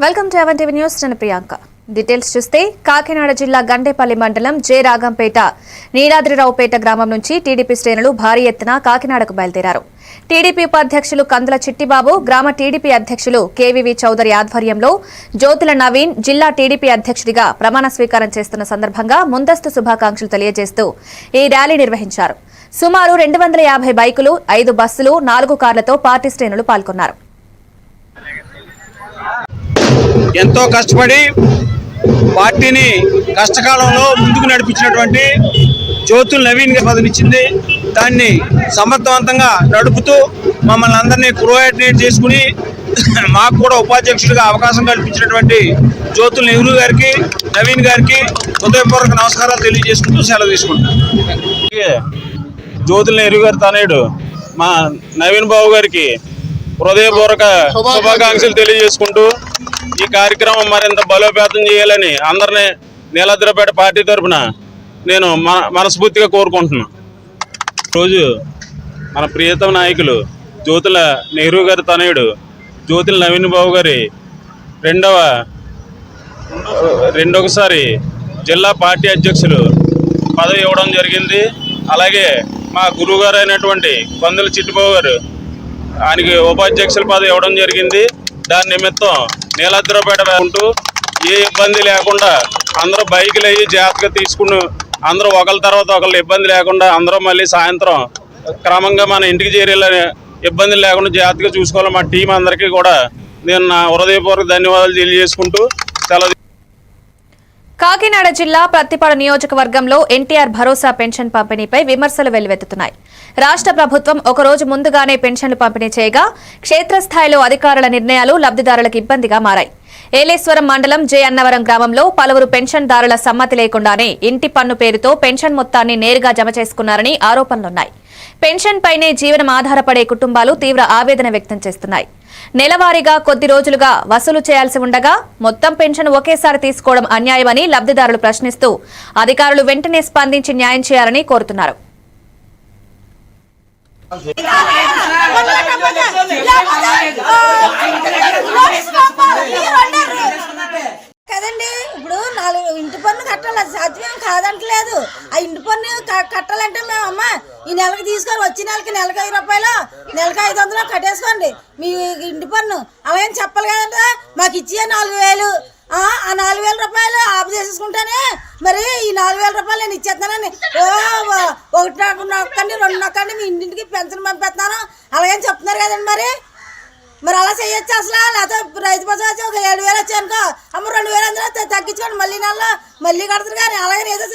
Welcome to అవన్ TV news. నేను Priyanka. Details చూస్తే కాకినాడ జిల్లా గండేపల్లి మండలం జె రాగంపేట నీలాద్రిరావుపేట గ్రామం నుంచి టీడీపీ శ్రేణులు భారీ ఎత్తున కాకినాడకు బయలుదేరారు. టీడీపీ ఉపాధ్యక్షులు కందుల చిట్టిబాబు, గ్రామ టీడీపీ అధ్యక్షులు కేవీవి చౌదరి ఆధ్వర్యంలో జ్యోతుల నవీన్ జిల్లా టీడీపీ అధ్యక్షుడిగా ప్రమాణ స్వీకారం చేస్తున్న సందర్భంగా ముందస్తు శుభాకాంక్షలు తెలియజేస్తూ ఈ ర్యాలీ నిర్వహించారు. సుమారు 250 బైకులు, 5 బస్సులు, 4 కార్లతో పార్టీ శ్రేణులు పాల్గొన్నారు. ఎంతో కష్టపడి పార్టీని కష్టకాలంలో ముందుకు నడిపించినటువంటి జ్యోతుల నవీన్ పదవినిచ్చింది. దాన్ని సమర్థవంతంగా నడుపుతూ మమ్మల్ని అందరినీ కోఆర్డినేట్ చేసుకుని మాకు కూడా ఉపాధ్యక్షుడిగా అవకాశం కల్పించినటువంటి జ్యోతుల నెహ్రూ గారికి, నవీన్ గారికి హృదయపూర్వక నమస్కారాలు తెలియజేసుకుంటూ సెలవు తీసుకుంటాం. జ్యోతుల నెహ్రూ గారి తనయుడు మా నవీన్ బాబు గారికి హృదయపూర్వక శుభాకాంక్షలు తెలియజేసుకుంటూ ఈ కార్యక్రమం మరింత బలోపేతం చేయాలని అందరినీ నీలాద్రిపేట పార్టీ తరఫున నేను మనస్ఫూర్తిగా కోరుకుంటున్నాను. రోజు మన ప్రియతమ నాయకులు జ్యోతుల నెహ్రూ గారి తనయుడు జ్యోతుల నవీన్ బాబు గారి రెండోసారి జిల్లా పార్టీ అధ్యక్షులు పదవి ఇవ్వడం జరిగింది. అలాగే మా గురువు గారు అయినటువంటి కందుల చిట్టిబాబు గారు ఆయనకి ఉపాధ్యక్షుల పదవి ఇవ్వడం జరిగింది. దాని నిమిత్తం నీలాద్రిపేట ఉంటూ ఏ ఇబ్బంది లేకుండా అందరూ బైకులు అయ్యి జాగ్రత్తగా తీసుకుని అందరూ ఒకరి తర్వాత ఒకళ్ళు ఇబ్బంది లేకుండా అందరూ మళ్ళీ సాయంత్రం క్రమంగా మన ఇంటికి చేరేలా ఇబ్బంది లేకుండా జాగ్రత్తగా చూసుకోవాలి. మా టీం అందరికీ కూడా నేను నా హృదయపూర్వక ధన్యవాదాలు తెలియజేసుకుంటూ సెలవు. కాకినాడ జిల్లా ప్రత్తిపాడు నియోజకవర్గంలో ఎన్టీఆర్ భరోసా పెన్షన్ పంపిణీపై విమర్శలు వెల్లువెత్తుతున్నాయి. రాష్ట్ర ప్రభుత్వం ఒకరోజు ముందుగానే పెన్షన్లు పంపిణీ చేయగా క్షేత్రస్థాయిలో అధికారుల నిర్ణయాలు లబ్ధిదారులకు ఇబ్బందిగా మారాయి. ఏలేశ్వరం మండలం జె అన్నవరం గ్రామంలో పలువురు పెన్షన్దారుల సమ్మతి లేకుండానే ఇంటి పన్ను పేరుతో పెన్షన్ మొత్తాన్ని నేరుగా జమ చేసుకున్నారని ఆరోపణలున్నాయి. పెన్షన్ పైనే జీవనం ఆధారపడే కుటుంబాలు తీవ్ర ఆవేదన వ్యక్తం చేస్తున్నాయి. నెలవారీగా కొద్ది రోజులుగా వసూలు చేయాల్సి ఉండగా మొత్తం పెన్షన్ ఒకేసారి తీసుకోవడం అన్యాయమని లబ్ధిదారులు ప్రశ్నిస్తూ అధికారులు వెంటనే స్పందించి న్యాయం చేయాలని కోరుతున్నారు. కదండి, ఇప్పుడు 4 ఇంటి పన్ను కట్టాలి, అది సాధ్యం కాదంటలేదు. ఆ ఇంటి పన్ను కట్టాలంటే మేము అమ్మ ఈ నెలకి తీసుకొని వచ్చే నెలకి 1000 రూపాయలు, నెలకి 500 కట్టేసుకోండి మీ ఇంటి పన్ను అలాగని చెప్పాలి కదంటే. మాకు ఇచ్చే 4000, ఆ 4000 రూపాయలు ఆపు చేసేసుకుంటానే మరి ఈ 4000 రూపాయలు నేను ఇచ్చేస్తానని 1 నొక్కండి 2 నొక్కండి మీ ఇంటింటికి పెన్షన్ పంపిస్తున్నాను అలాగని చెప్తున్నారు కదండి. మరి అలా చేయొచ్చు అసలు? లేకపోతే రైతు బస్సు వచ్చి ఒక 7000 వచ్చానుకో అమ్మ 2000 అందరూ తగ్గించుకోండి మళ్ళీ నెలలో మళ్ళీ కడతారు. కానీ అలాగే ఏదో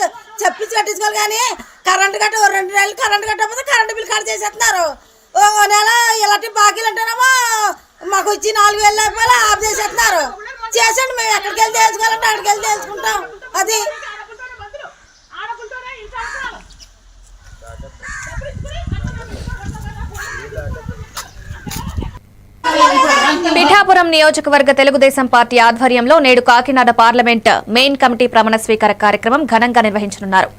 చెప్పించి కట్టించుకోవాలి. కానీ కరెంటు కట్ట 2 నెలలు కరెంటు కట్టకపోతే కరెంటు బిల్ కట్ చేసేస్తున్నారు. ఓ నెల ఇలాంటి బాకీలు అంటేనేమో మాకు వచ్చి 4000 రూపాయలు ఆఫ్ చేసేస్తున్నారు. చేసండి, మేము ఎక్కడికి వెళ్ళి తెలుసుకోవాలంటే అక్కడికి వెళ్ళి తెలుసుకుంటాం. అది పిఠాపురం నియోజకవర్గ తెలుగుదేశం పార్టీ ఆధ్వర్యంలో నేడు కాకినాడ పార్లమెంట్ మెయిన్ కమిటీ ప్రమాణ స్వీకార కార్యక్రమం ఘనంగా నిర్వహించనున్నారు.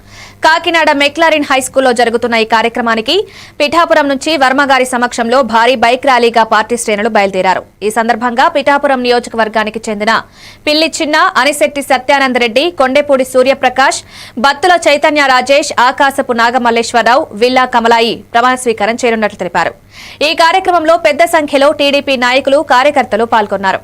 కాకినాడ మెక్లారిన్ హైస్కూల్లో జరుగుతున్న ఈ కార్యక్రమానికి పిఠాపురం నుంచి వర్మగారి సమక్షంలో భారీ బైక్ ర్యాలీగా పార్టీ శ్రేణులు బయలుదేరారు. ఈ సందర్భంగా పిఠాపురం నియోజకవర్గానికి చెందిన పిల్లి చిన్న, అనిశెట్టి సత్యానందరెడ్డి, కొండేపూడి సూర్యప్రకాష్, బత్తుల చైతన్య రాజేష్, ఆకాశపు నాగమల్లేశ్వరరావు, విల్లా కమలాయి ప్రమాణ స్వీకారం చేయనున్నట్లు తెలిపారు. ఈ కార్యక్రమంలో పెద్ద సంఖ్యలో టీడీపీ నాయకులు, కార్యకర్తలు పాల్గొన్నారు.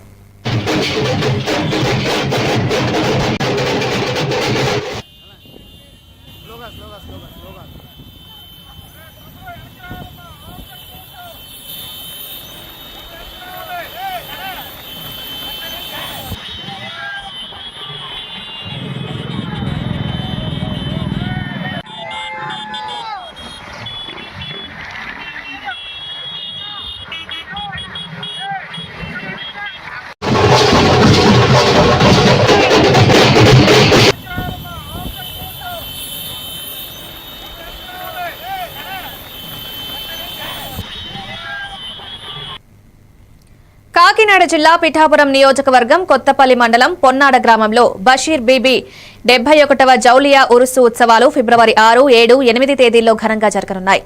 కాకినాడ జిల్లా పిఠాపురం నియోజకవర్గం కొత్తపల్లి మండలం పొన్నాడ గ్రామంలో బషీర్ బీబీ 71వ జౌలియా ఉరుసు ఉత్సవాలు ఫిబ్రవరి 6, 7, 8 తేదీల్లో ఘనంగా జరగనున్నాయి.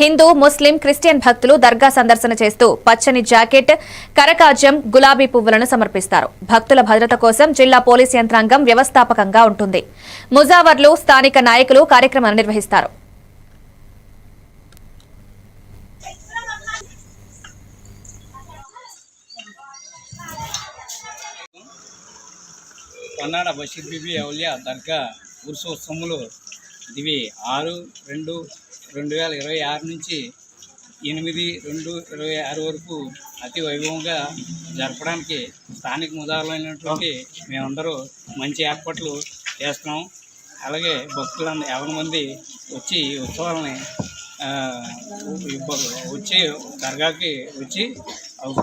హిందూ, ముస్లిం, క్రిస్టియన్ భక్తులు దర్గా సందర్శన చేస్తూ పచ్చని జాకెట్, కరకాజ్యం, గులాబీ పువ్వులను సమర్పిస్తారు. భక్తుల భద్రత కోసం జిల్లా పోలీస్ యంత్రాంగం వ్యవస్థాపకంగా ఉంటుంది. ముజావర్లు, స్థానిక నాయకులు కార్యక్రమాన్ని నిర్వహిస్తారు. పన్నాడ బషీర్ బీబీ ఔలియా దర్గా ఉత్సవములు ఇవి 6/2/2026 నుంచి 8/2/26 వరకు అతి వైభవంగా జరపడానికి స్థానిక ముదారులైనటువంటి మేమందరూ మంచి ఏర్పాట్లు చేస్తున్నాం. అలాగే భక్తులందరూ 50 మంది వచ్చి ఈ ఉత్సవాలని వచ్చి దర్గాకి వచ్చి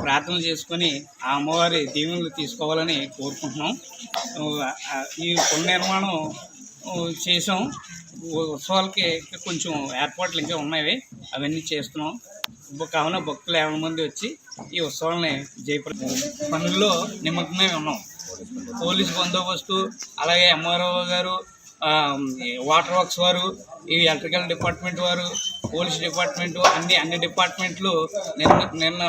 ప్రార్థనలు చేసుకొని ఆ అమ్మవారి దీవెనలు తీసుకోవాలని కోరుకుంటున్నాం. ఈ పునర్నిర్మాణం చేసాం. ఉత్సవాలకి కొంచెం ఏర్పాట్లు ఇంకా ఉన్నాయి, అవన్నీ చేస్తున్నాం. కావున భక్తులు 50 మంది వచ్చి ఈ ఉత్సవాలని పనుల్లో నిమగ్నమై ఉన్నాం. పోలీసు బందోబస్తు, అలాగే ఎంఆర్ఓ గారు, వాటర్ వర్క్స్ వారు, ఈ ఎలక్ట్రికల్ డిపార్ట్మెంట్ వారు, పోలీస్ డిపార్ట్మెంటు, అన్ని డిపార్ట్మెంట్లు నిన్న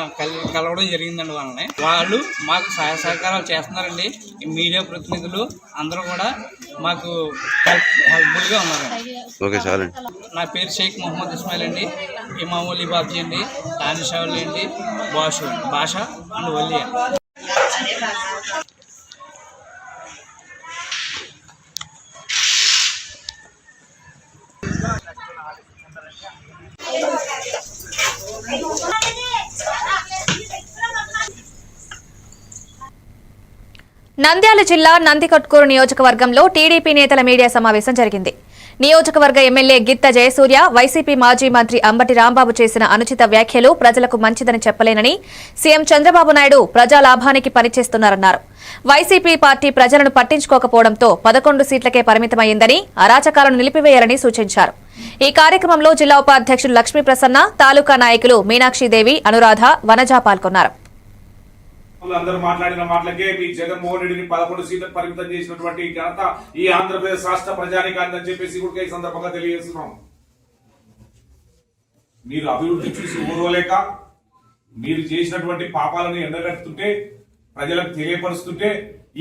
కలవడం జరిగిందండి. వాళ్ళు మాకు సహాయ సహకారాలు చేస్తున్నారండి. ఈ మీడియా ప్రతినిధులు అందరూ కూడా మాకు హెల్ప్ఫుల్గా ఉన్నారండి. Okay sir. నా పేరు షేక్ మొహమ్మద్ ఇస్మాయిల్ అండి. ఇమామూలి బాబ్జీ అండి, దానిషావులి అండి, భాష అండ్ వల్లియా. నంద్యాల జిల్లా నందికొట్కూరు నియోజకవర్గంలో టీడీపీ నేతల మీడియా సమావేశం జరిగింది. నియోజకవర్గ ఎమ్మెల్యే గిత్త జయసూర్య, వైసీపీ మాజీ మంత్రి అంబటి రాంబాబు చేసిన అనుచిత వ్యాఖ్యలు ప్రజలకు మంచిదని చెప్పలేనని, సీఎం చంద్రబాబు నాయుడు ప్రజా లాభానికి పనిచేస్తున్నారన్నారు. వైసీపీ పార్టీ ప్రజలను పట్టించుకోకపోవడంతో 11 సీట్లకే పరిమితమైందని, అరాచకాలను నిలిపివేయాలని సూచించారు. ఈ కార్యక్రమంలో జిల్లా ఉపాధ్యక్షులు లక్ష్మీప్రసన్న, తాలూకా నాయకులు మీనాక్షిదేవి, అనురాధ, వనజ పాల్గొన్నారు. అందరూ మాట్లాడిన మాటలకే మీ జగన్మోహన్ రెడ్డిని 11 సీట్లకు పరిమితం చేసినటువంటి ఘనత ఈ ఆంధ్రప్రదేశ్ రాష్ట్ర ప్రజానికాన్ని చెప్పేసి కూడా ఈ సందర్భంగా తెలియజేస్తున్నాం. మీరు అభివృద్ధి చూసి ఊరుకోలేక మీరు చేసినటువంటి పాపాలను ఎండగట్టుతుంటే, ప్రజలకు తెలియపరుస్తుంటే,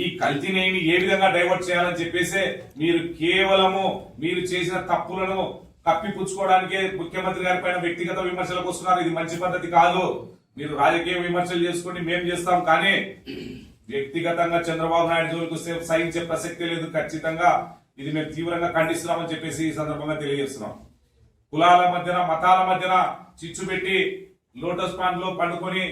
ఈ కల్తీనేని ఏ విధంగా డైవర్ట్ చేయాలని చెప్పేసి మీరు కేవలము మీరు చేసిన తప్పులను కప్పిపుచ్చుకోవడానికే ముఖ్యమంత్రి గారి పైన వ్యక్తిగత విమర్శలకు వస్తున్నారు. ఇది మంచి పద్ధతి కాదు. మీరు రాజకీయ విమర్శలు చేసుకుని మేము చేస్తాం, కానీ వ్యక్తిగతంగా చంద్రబాబు నాయుడు జోలికి సహించే ప్రసక్తి లేదు. ఖచ్చితంగా ఇది మేము తీవ్రంగా ఖండిస్తున్నామని చెప్పేసి ఈ సందర్భంగా తెలియజేస్తున్నాం. కులాల మధ్యన, మతాల మధ్యన చిచ్చు పెట్టి లోటస్ పాండ్ లో పండుకొని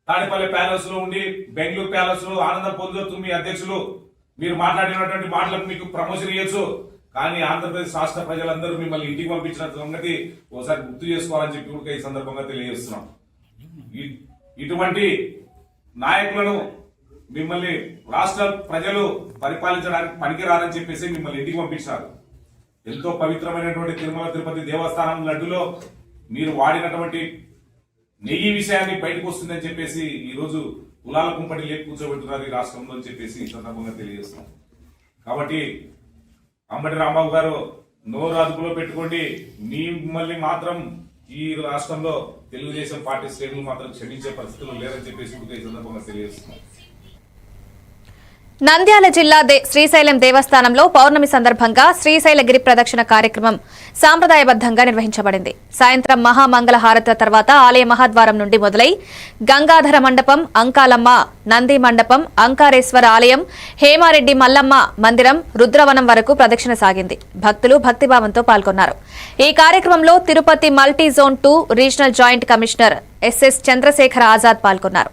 తాడిపల్లి ప్యాలెస్ లో ఉండి బెంగళూరు ప్యాలెస్ లో ఆనందం పొందొచ్చు మీ అధ్యక్షులు. మీరు మాట్లాడినటువంటి మాటలకు మీకు ప్రమోషన్ ఇవ్వచ్చు, కానీ ఆంధ్రప్రదేశ్ రాష్ట్ర ప్రజలందరూ మిమ్మల్ని ఇంటికి పంపించిన సంగతి ఒకసారి గుర్తు చేసుకోవాలని చెప్పి కూడా ఈ సందర్భంగా తెలియజేస్తున్నాం. ఇటువంటి నాయకులను మిమ్మల్ని రాష్ట్ర ప్రజలు పరిపాలించడానికి పనికిరారని చెప్పేసి మిమ్మల్ని ఇంటికి పంపించారు. ఎంతో పవిత్రమైనటువంటి తిరుమల తిరుపతి దేవస్థానం లడ్డులో మీరు వాడినటువంటి నెయ్యి విషయాన్ని బయటకు వస్తుందని చెప్పేసి ఈ రోజు కులాల కుంపటి లేపు కూర్చోబెట్టున్నారు ఈ రాష్ట్రంలో అని చెప్పేసి ఈ సందర్భంగా తెలియజేస్తున్నాం. కాబట్టి అంబటి రాంబాబు గారు నోరు అదుపులో పెట్టుకోండి. మిమ్మల్ని మాత్రం ఈ రాష్ట్రంలో తెలుగుదేశం పార్టీ శ్రేణులు మాత్రం క్షమించే పరిస్థితులు లేరని చెప్పేసి ఈ సందర్భంగా తెలియజేస్తున్నాం. నంద్యాల జిల్లా శ్రీశైలం దేవస్థానంలో పౌర్ణమి సందర్భంగా శ్రీశైల గిరి ప్రదక్షిణ కార్యక్రమం సాంప్రదాయబద్దంగా నిర్వహించబడింది. సాయంత్రం మహామంగళ హారతుల తర్వాత ఆలయ మహాద్వారం నుండి మొదలై గంగాధర మండపం, అంకాలమ్మ నంది మండపం, అంకారేశ్వర ఆలయం, హేమారెడ్డి మల్లమ్మ మందిరం, రుద్రవనం వరకు ప్రదక్షిణ సాగింది. భక్తులు భక్తిభావంతో పాల్గొన్నారు. ఈ కార్యక్రమంలో Tirupati multi zone 2 regional joint commissioner SS Chandrashekar Azad పాల్గొన్నారు.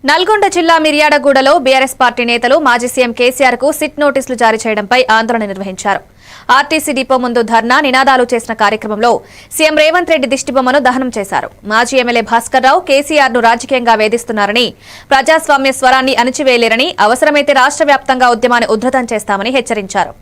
నల్గొండ జిల్లా మిర్యాడగూడలో బీఆర్ఎస్ పార్టీ నేతలు మాజీ సీఎం కేసీఆర్ కు సిట్ నోటీసులు జారీ చేయడంపై ఆందోళన నిర్వహించారు. ఆర్టీసీ డిపో ముందు ధర్నా నినాదాలు చేసిన కార్యక్రమంలో సీఎం రేవంత్ రెడ్డి దిష్టిబొమ్మను దహనం చేశారు. మాజీ ఎమ్మెల్యే భాస్కర్ రావు కేసీఆర్ ను రాజకీయంగా వేధిస్తున్నారని, ప్రజాస్వామ్య స్వరాన్ని అణచివేయలేరని, అవసరమైతే రాష్ట్ర వ్యాప్తంగా ఉద్యమాన్ని ఉధృతం చేస్తామని హెచ్చరించారు.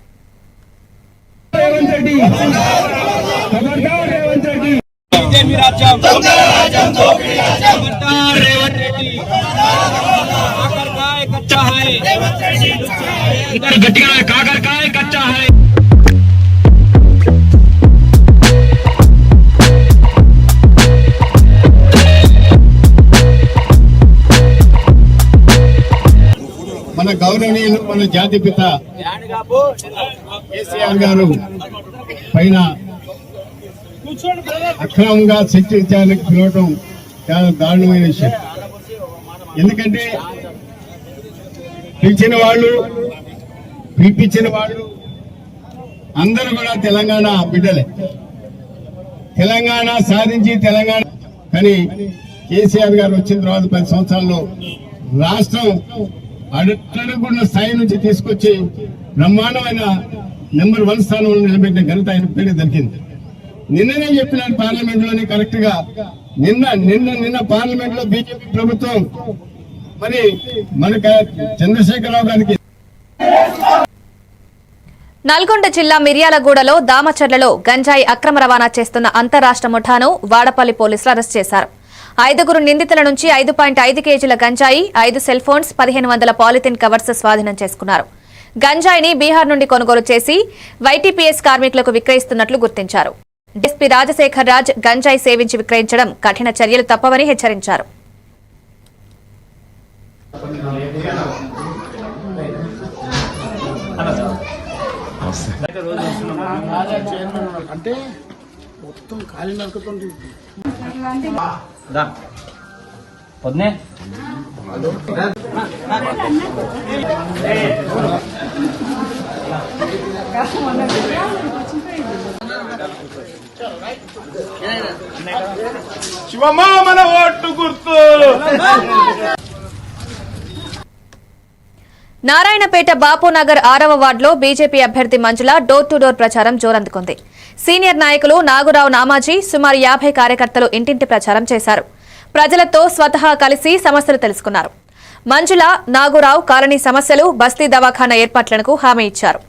మన గౌరవనీయులు మన జాతిపిత కేసీఆర్ గారు పైన అక్రమంగా శిక్ష విచారణకు పిలవటం చాలా దారుణమైన విషయం. ఎందుకంటే పిలిచిన వాళ్ళు పిలిపించిన వాళ్ళు అందరూ కూడా తెలంగాణ బిడ్డలే. తెలంగాణ సాధించి తెలంగాణ కానీ కేసీఆర్ గారు వచ్చిన తర్వాత 10 సంవత్సరాల్లో రాష్ట్రం అడుగున్న స్థాయి నుంచి తీసుకొచ్చి బ్రహ్మాండమైన నెంబర్ 1 స్థానంలో నిలబెట్టిన ఘనత ఆయన పేరు దొరికింది. నిన్ననే చెప్పినాను పార్లమెంట్ లోని కరెక్ట్ గా నిన్న పార్లమెంట్ లో బీజేపీ ప్రభుత్వం మరి మనకు చంద్రశేఖరరావు గారికి నల్గొండ జిల్లా మిర్యాలగూడలో దామచర్లలో గంజాయి అక్రమ రవాణా చేస్తున్న అంతరాష్ట్ర ముఠాను వాడపల్లి పోలీసులు అరెస్ట్ చేశారు. 5 నిందితుల నుంచి 5.5 కేజీల గంజాయి, 5 సెల్ ఫోన్స్, 1500 పాలిథిన్ కవర్స్ స్వాధీనం చేసుకున్నారు. గంజాయిని బీహార్ నుండి కొనుగోలు చేసి వైటీపీఎస్ కార్మికులకు విక్రయిస్తున్నట్లు గుర్తించారు. డీఎస్పీ రాజశేఖర్ రాజ్ గంజాయి సేవించి విక్రయించడం కఠిన చర్యలు తప్పవని హెచ్చరించారు. అంటే మొత్తం ఖాళీ నరకతుంది. శివమ్మ మన ఓటు గుర్తు. నారాయణపేట బాపునగర్ 6వ వార్డులో బీజేపీ అభ్యర్థి మంజుల డోర్ టు డోర్ ప్రచారం జోరందుకుంది. సీనియర్ నాయకులు నాగురావు నామాజీ సుమారు 50 కార్యకర్తలు ఇంటింటి ప్రచారం చేశారు. ప్రజలతో స్వతహా కలిసి సమస్యలు తెలుసుకున్నారు. మంజుల, నాగురావు కాలనీ సమస్యలు, బస్తీ దవాఖానా ఏర్పాట్లకు హామీ ఇచ్చారు.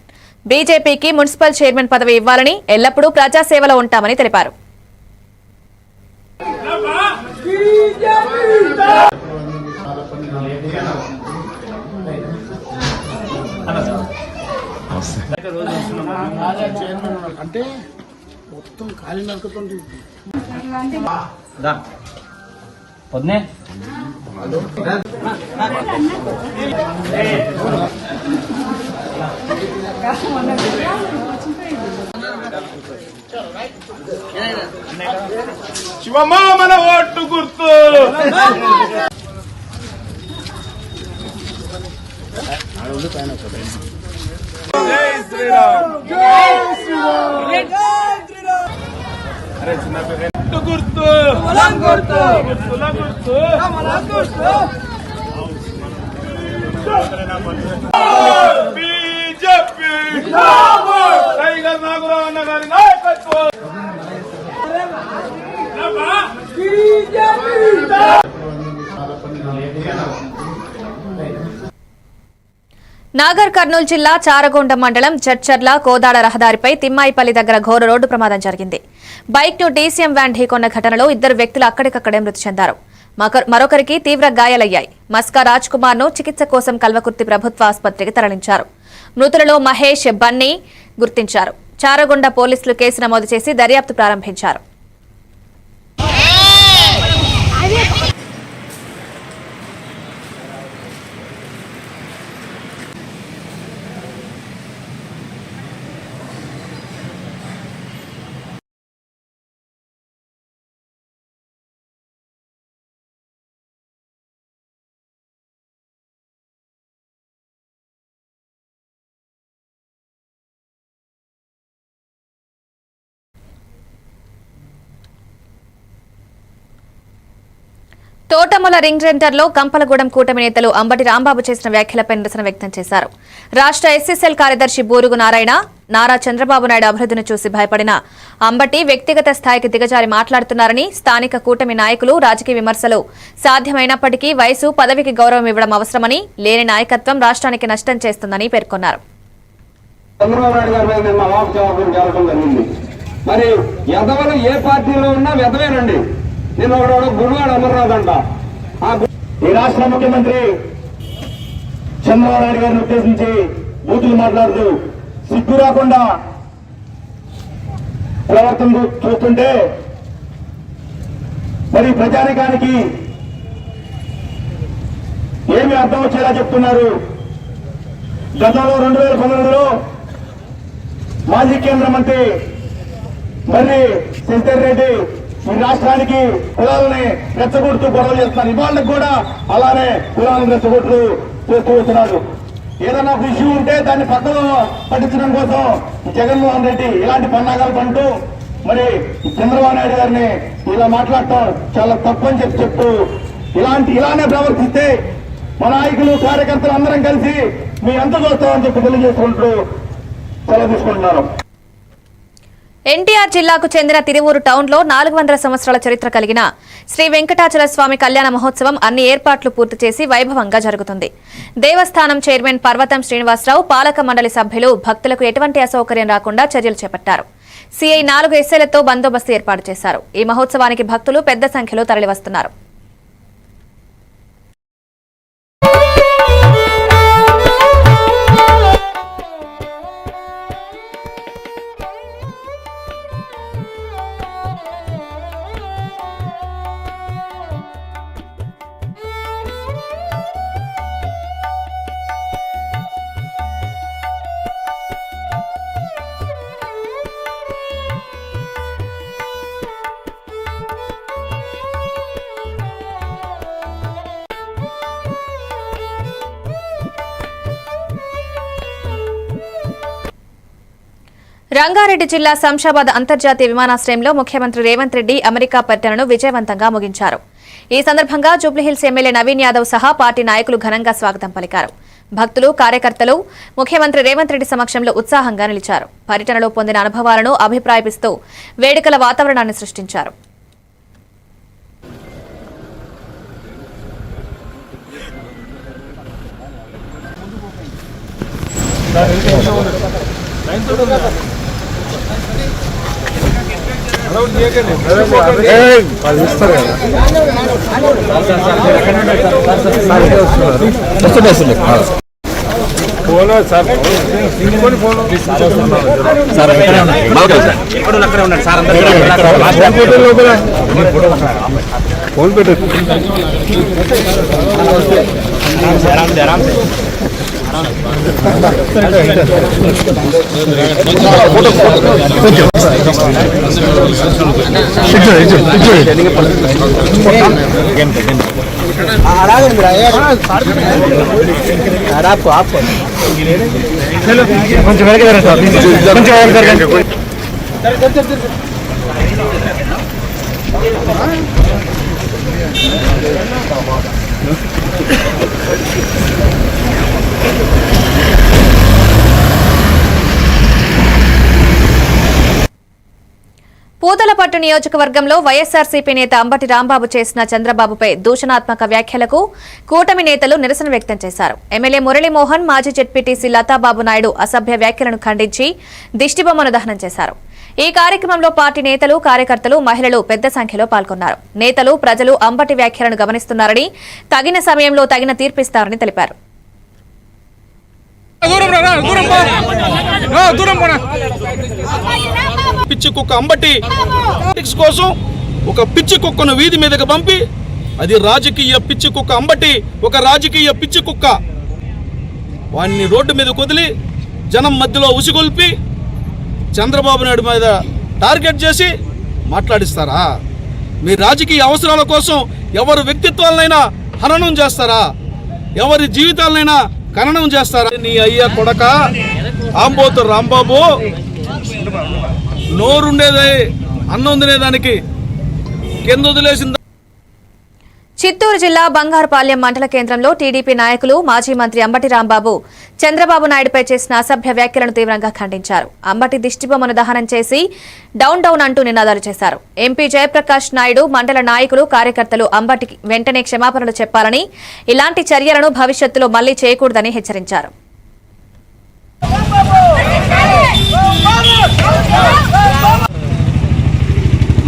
బీజేపీకి మున్సిపల్ చైర్మన్ పదవి ఇవ్వాలని, ఎల్లప్పుడూ ప్రజాసేవలో ఉంటామని తెలిపారు. అంటే మొత్తం ఖాళీ నరకతుంది. శివమ్మ మన ఓటు గుర్తు. జై శ్రీరామ్. జై శ్రీరామ్. అరే చిన్న గుర్తు గుర్తు బీజేపీ టైగర్ నాగురావు అన్న గారి నాయకత్వం. నాగర్ కర్నూలు జిల్లా చారగొండ మండలం చర్చర్ల కోదాడ రహదారిపై తిమ్మాయిపల్లి దగ్గర ఘోర రోడ్డు ప్రమాదం జరిగింది. బైక్ ను డీసీఎం వ్యాన్ ఢీకొన్న ఘటనలో 2 వ్యక్తులు అక్కడికక్కడే మృతి చెందారు. మరొకరికి తీవ్ర గాయాలయ్యాయి. మస్కా రాజ్ కుమార్ ను చికిత్స కోసం కల్వకుర్తి ప్రభుత్వ ఆసుపత్రికి తరలించారు. మృతులలో మహేష్, బన్నీ గుర్తించారు. చారగొండ పోలీసులు కేసు నమోదు చేసి దర్యాప్తు ప్రారంభించారు. తోటముల రింగ్ సెంటర్లో కంపలగూడెం కూటమి నేతలు అంబటి రాంబాబు చేసిన వ్యాఖ్యలపై నిరసన వ్యక్తం చేశారు. రాష్ట్ర ఎస్సీసీఎల్ కార్యదర్శి బూరుగు నారాయణ, నారా చంద్రబాబు నాయుడు అభివృద్ధిని చూసి భయపడిన అంబటి వ్యక్తిగత స్థాయికి దిగజారి మాట్లాడుతున్నారని, స్థానిక కూటమి నాయకులు రాజకీయ విమర్శలు సాధ్యమైనప్పటికీ వయసు, పదవికి గౌరవం ఇవ్వడం అవసరమని, లేని నాయకత్వం రాష్ట్రానికి నష్టం చేస్తుందని పేర్కొన్నారు. చంద్రబాబు నాయుడు గారి మీద నిన్న అవాకుచవాకులు జరగడం జరిగింది. మరి ఎదవలు ఏ పార్టీలో ఉన్నా వెదవేనండి. నేను ఒకడు గురువాడు అమర్నాథ్ అంట. ఈ రాష్ట్ర ముఖ్యమంత్రి చంద్రబాబు నాయుడు గారిని ఉద్దేశించి బూతులు మాట్లాడుతూ సిగ్గు రాకుండా ప్రవర్తన చూస్తుంటే మరి ప్రజానికానికి ఏమి అర్థం వచ్చేలా చెప్తున్నారు. గతంలో 2019లో మాజీ కేంద్ర మంత్రి మర్రి శశిధర్ రెడ్డి ఈ రాష్ట్రానికి కులాలని రెచ్చగొడుతూ గొడవ చేస్తున్నారు. ఇవాళ్ళకి కూడా అలానే కులాలను రెచ్చగొట్టు చేస్తూ వస్తున్నారు. ఏదైనా ఒక ఇష్యూ ఉంటే దాన్ని పక్కన పట్టించడం కోసం జగన్మోహన్ రెడ్డి ఇలాంటి పన్నాగాలు పంటూ మరి చంద్రబాబు నాయుడు గారిని ఇలా మాట్లాడటం చాలా తప్పని చెప్తూ ఇలానే ప్రవర్తిస్తే మా నాయకులు, కార్యకర్తలు అందరం కలిసి మీ అంత చూస్తామని చెప్పి తెలియజేసుకుంటూ సెలవు తీసుకుంటున్నారు. ఎన్టీఆర్ జిల్లాకు చెందిన తిరువూరు టౌన్లో 400 సంవత్సరాల చరిత్ర కలిగిన శ్రీ వెంకటాచల స్వామి కళ్యాణ మహోత్సవం అన్ని ఏర్పాట్లు పూర్తి చేసి వైభవంగా జరుగుతుంది. దేవస్థానం చైర్మన్ పర్వతం శ్రీనివాసరావు, పాలక మండలి సభ్యులు భక్తులకు ఎటువంటి అసౌకర్యం రాకుండా చర్యలు చేపట్టారు. సిఐ 4 ఎస్ఐలతో బందోబస్తు ఏర్పాటు చేశారు. ఈ మహోత్సవానికి భక్తులు పెద్ద సంఖ్యలో తరలివస్తున్నారు. రంగారెడ్డి జిల్లా శంషాబాద్ అంతర్జాతీయ విమానాశ్రయంలో ముఖ్యమంత్రి రేవంత్ రెడ్డి అమెరికా పర్యటనను విజయవంతంగా ముగించారు. ఈ సందర్భంగా జూబ్లీహిల్స్ ఎమ్మెల్యే నవీన్ యాదవ్ సహా పార్టీ నాయకులు ఘనంగా స్వాగతం పలికారు. భక్తులు, కార్యకర్తలు ముఖ్యమంత్రి రేవంత్ రెడ్డి సమక్షంలో ఉత్సాహంగా నిలిచారు. పర్యటనలో పొందిన అనుభవాలను అభిప్రాయపిస్తూ వేడుకల వాతావరణాన్ని సృష్టించారు. ఫోన్ పెట్టు. కొంచెం పూతలపట్టు నియోజకవర్గంలో వైఎస్ఆర్సీపీ నేత అంబటి రాంబాబు చేసిన చంద్రబాబుపై దూషణాత్మక వ్యాఖ్యలకు కూటమి నేతలు నిరసన వ్యక్తం చేశారు. ఎమ్మెల్యే మురళీమోహన్, మాజీ జెడ్పీటీసీ లతాబాబు నాయుడు అసభ్య వ్యాఖ్యలను ఖండించి దిష్టిబొమ్మను దహనం చేశారు. ఈ కార్యక్రమంలో పార్టీ నేతలు, కార్యకర్తలు, మహిళలు పెద్ద సంఖ్యలో పాల్గొన్నారు. నేతలు, ప్రజలు అంబటి వ్యాఖ్యలను గమనిస్తున్నారని, తగిన సమయంలో తగిన తీర్పిస్తారని తెలిపారు. పిచ్చి కుక్క అంబటి కోసం ఒక పిచ్చి కుక్కను వీధి మీదకి పంపి, అది రాజకీయ పిచ్చి కుక్క అంబటి, ఒక రాజకీయ పిచ్చి కుక్క, వాడిని రోడ్డు మీద వదిలి జనం మధ్యలో ఉసిగొల్పి చంద్రబాబు నాయుడు మీద టార్గెట్ చేసి మాట్లాడిస్తారా? మీ రాజకీయ అవసరాల కోసం ఎవరి వ్యక్తిత్వాలనైనా హననం చేస్తారా? ఎవరి జీవితాలనైనా ఖననం చేస్తారా? నీ అయ్యా కొడక ఆంబోతు రాంబాబు, నోరుండేది అన్నం తినేదానికి కింద వదిలేసింది. చిత్తూరు జిల్లా బంగారుపాలెం మండల కేంద్రంలో టీడీపీ నాయకులు మాజీ మంత్రి అంబటి రాంబాబు చంద్రబాబు నాయుడుపై చేసిన అసభ్య వ్యాఖ్యలను తీవ్రంగా ఖండించారు. అంబటి దిష్టిబొమ్మను దహనం చేసి డౌన్ డౌన్ అంటూ నినాదాలు చేశారు. ఎంపీ జయప్రకాష్ నాయుడు, మండల నాయకులు, కార్యకర్తలు అంబటికి వెంటనే క్షమాపణలు చెప్పాలని, ఇలాంటి చర్యలను భవిష్యత్తులో మళ్లీ చేయకూడదని హెచ్చరించారు.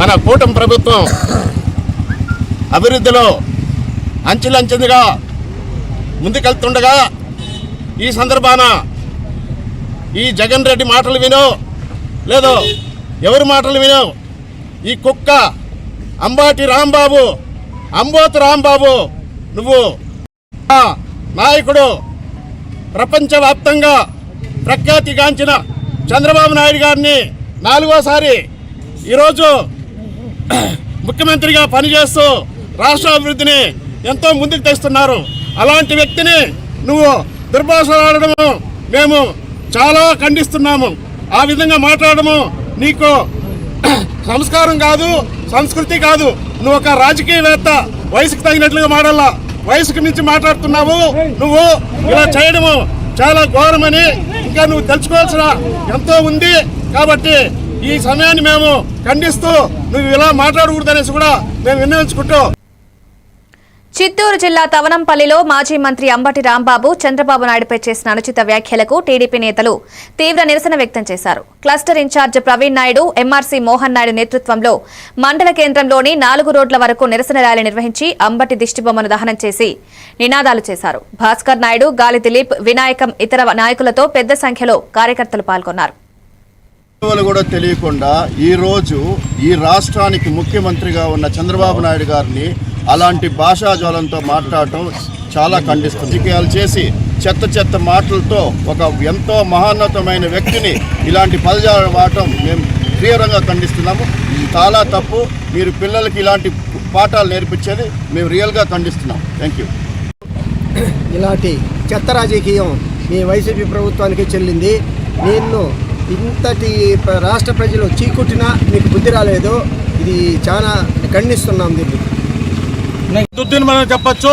మన కూటమి ప్రభుత్వం అభివృద్ధిలో అంచెలంచెలుగా ముందుకెళ్తుండగా ఈ సందర్భాన ఈ జగన్ రెడ్డి మాటలు వినో లేదో ఎవరి మాటలు వినో ఈ కుక్క అంబటి రాంబాబు, అంబోతు రాంబాబు, నువ్వు నాయకుడు ప్రపంచవ్యాప్తంగా ప్రఖ్యాతిగాంచిన చంద్రబాబు నాయుడు గారిని 4వసారి ఈరోజు ముఖ్యమంత్రిగా పనిచేస్తూ రాష్ట్ర అభివృద్ధిని ఎంతో ముందుకు తెస్తున్నారు. అలాంటి వ్యక్తిని నువ్వు దుర్భాషలాడడము మేము చాలా ఖండిస్తున్నాము. ఆ విధంగా మాట్లాడము నీకు సంస్కారం కాదు, సంస్కృతి కాదు. నువ్వు ఒక రాజకీయవేత్త, వయసుకు తగినట్లుగా మాడాలా. వయసుకు మించి మాట్లాడుతున్నావు. నువ్వు ఇలా చేయడము చాలా ఘోరమని ఇంకా నువ్వు తెలుసుకోవాల్సిన ఎంతో ఉంది. కాబట్టి ఈ సమయాన్ని మేము ఖండిస్తూ నువ్వు ఇలా మాట్లాడకూడదనేసి కూడా మేము విన్నవించుకుంటూ. చిత్తూరు జిల్లా తవనంపల్లిలో మాజీ మంత్రి అంబటి రాంబాబు చంద్రబాబు నాయుడుపై చేసిన అనుచిత వ్యాఖ్యలకు టీడీపీ నేతలు తీవ్ర నిరసన వ్యక్తం చేశారు. Cluster incharge Praveen Naidu, MRC Mohan Naidu నేతృత్వంలో మండల కేంద్రంలోని 4 రోడ్ల వరకు నిరసన ర్యాలీ నిర్వహించి అంబటి దిష్టిబొమ్మను దహనం చేసి నినాదాలు చేశారు. భాస్కర్ నాయుడు, గాలి దిలీప్, వినాయకం, ఇతర నాయకులతో పెద్ద సంఖ్యలో కార్యకర్తలు పాల్గొన్నారు. కూడా తెలియకుండా ఈరోజు ఈ రాష్ట్రానికి ముఖ్యమంత్రిగా ఉన్న చంద్రబాబు నాయుడు గారిని అలాంటి భాషాజాలంతో మాట్లాడటం చాలా ఖండిస్తుంది. రాజకీయాలు చేసి చెత్త మాటలతో ఒక ఎంతో మహోన్నతమైన వ్యక్తిని ఇలాంటి పదజాలం వాడటం మేము తీవ్రంగా ఖండిస్తున్నాము. ఇది చాలా తప్పు. మీరు పిల్లలకి ఇలాంటి పాఠాలు నేర్పించేది మేము రియల్గా ఖండిస్తున్నాం. Thank you. ఇలాంటి చెత్త రాజకీయం మీ వైసీపీ ప్రభుత్వానికి చెల్లింది. నిన్ను ఇంతటి రాష్ట్ర ప్రజలు చీకుట్టినా మీకు బుద్ధి రాలేదు. ఇది చాలా ఖండిస్తున్నాం. దుద్దిని మనం చెప్పచ్చు,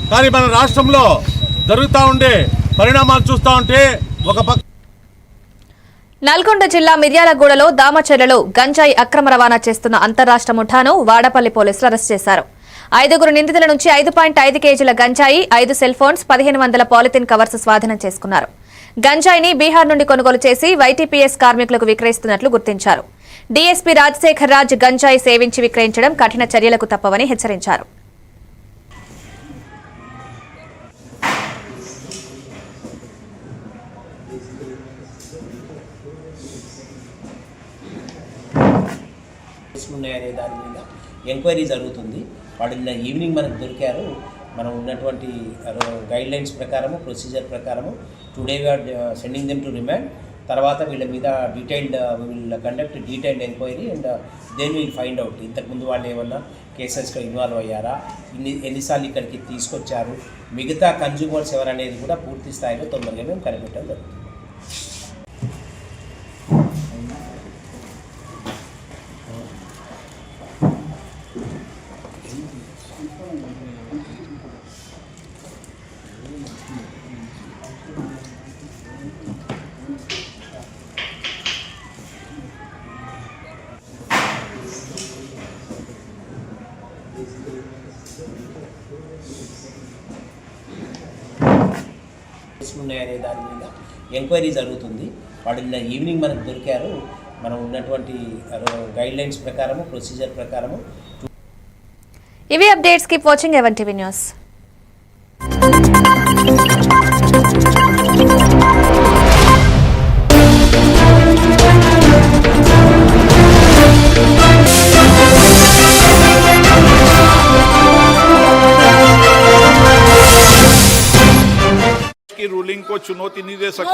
కానీ మన రాష్ట్రంలో జరుగుతూ ఉండే పరిణామాలు చూస్తూ ఉంటే ఒక పక్క నల్గొండ జిల్లా మిర్యాలగూడలో దామచర్లలో గంజాయి అక్రమ రవాణా చేస్తున్న అంతర్రాష్ట్ర ముఠాను వాడపల్లి పోలీసులు అరెస్ట్ చేశారు. 5 నిందితుల నుంచి 5.5 కేజీల గంజాయి, 5 సెల్ ఫోన్స్, 1500 పాలిథిన్ కవర్స్ స్వాధీనం చేసుకున్నారు. గంజాయిని బీహార్ నుండి కొనుగోలు చేసి వైటీపీఎస్ కార్మికులకు విక్రయిస్తున్నట్లు గుర్తించారు. డీఎస్పీ రాజశేఖర్ రాజ్ గంజాయి సేవించి విక్రయించడం కఠిన చర్యలకు తప్పవని హెచ్చరించారు. ఉన్నాయనే దాని మీద ఎంక్వైరీ జరుగుతుంది. వాళ్ళు నిన్న ఈవినింగ్ మనకు దొరికారు. మనం ఉన్నటువంటి గైడ్లైన్స్ ప్రకారము, ప్రొసీజర్ ప్రకారము today we are sending them to remand. తర్వాత వీళ్ళ మీద will conduct detailed enquiry and then will find out ఇంతకుముందు వాళ్ళు ఏమన్నా కేసెస్లో ఇన్వాల్వ్ అయ్యారా, ఎన్నిసార్లు ఇక్కడికి తీసుకొచ్చారు, మిగతా కన్జ్యూమర్స్ ఎవరనేది కూడా పూర్తి స్థాయిలో తొందరగా మేము కనిపెట్టడం జరుగుతుంది. ఉన్నాయనే దాని మీద ఎంక్వైరీ జరుగుతుంది. వాళ్ళు నిన్న ఈవినింగ్ మనకు దొరికారు. మనం ఉన్నటువంటి గైడ్లైన్స్ ప్రకారము, ప్రొసీజర్ ప్రకారము. ఇవి updates. Keep watching even TV news. Ruling को चुनौती नहीं दे सकते।